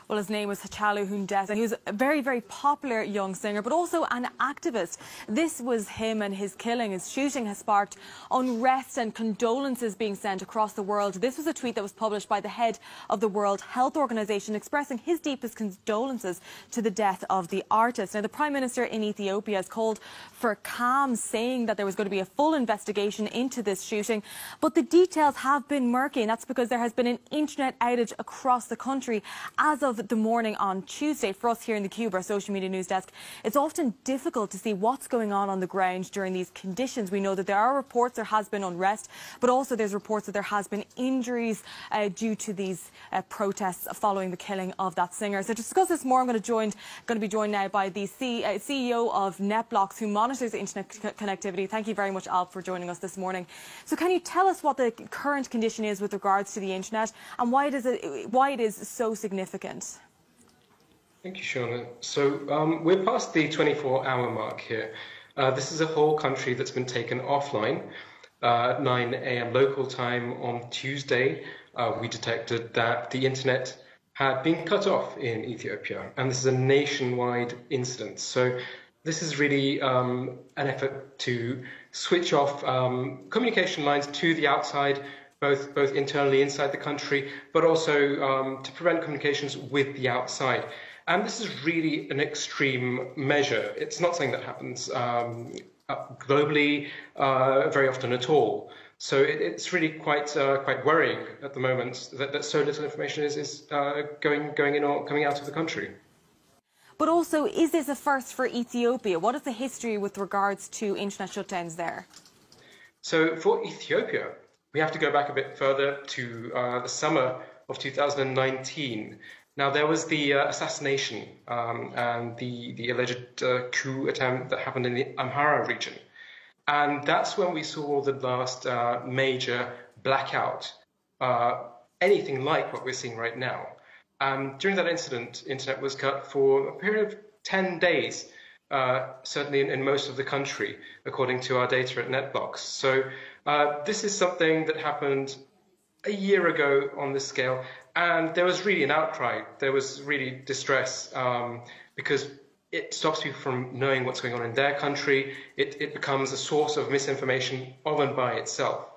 Well, his name was Haacaluu, and he was a very, very popular young singer, but also an activist. This was him, and his killing, his shooting, has sparked unrest and condolences being sent across the world. This was a tweet that was published by the head of the World Health Organization expressing his deepest condolences to the death of the artist. Now, the Prime Minister in Ethiopia has called for calm, saying that there was going to be a full investigation into this shooting, but the details have been murky, and that's because there has been an internet outage across the country as of the morning on Tuesday. For us here in the Cube, our social media news desk, it's often difficult to see what's going on the ground during these conditions. We know that there are reports there has been unrest, but also there's reports that there has been injuries due to these protests following the killing of that singer. So to discuss this more, I'm going to be joined now by the CEO of NetBlocks, who monitors internet connectivity. Thank you very much, Alp, for joining us this morning. So can you tell us what the current condition is with regards to the internet and why it is so significant? Thank you, Shauna. So we're past the 24-hour mark here. This is a whole country that's been taken offline. At 9 a.m. local time on Tuesday, we detected that the internet had been cut off in Ethiopia, and this is a nationwide incident. So this is really an effort to switch off communication lines to the outside, both internally inside the country, but also to prevent communications with the outside. And this is really an extreme measure. It's not something that happens globally very often at all. So it's really quite worrying at the moment that so little information is going in or coming out of the country. But also, is this a first for Ethiopia? What is the history with regards to internet shutdowns there? So for Ethiopia, we have to go back a bit further to the summer of 2019. Now, there was the assassination and the alleged coup attempt that happened in the Amhara region. And that's when we saw the last major blackout, anything like what we're seeing right now. During that incident, internet was cut for a period of 10 days, certainly in most of the country, according to our data at NetBlocks. So this is something that happened a year ago on this scale, and there was really an outcry. There was really distress because it stops people from knowing what's going on in their country. It becomes a source of misinformation of and by itself.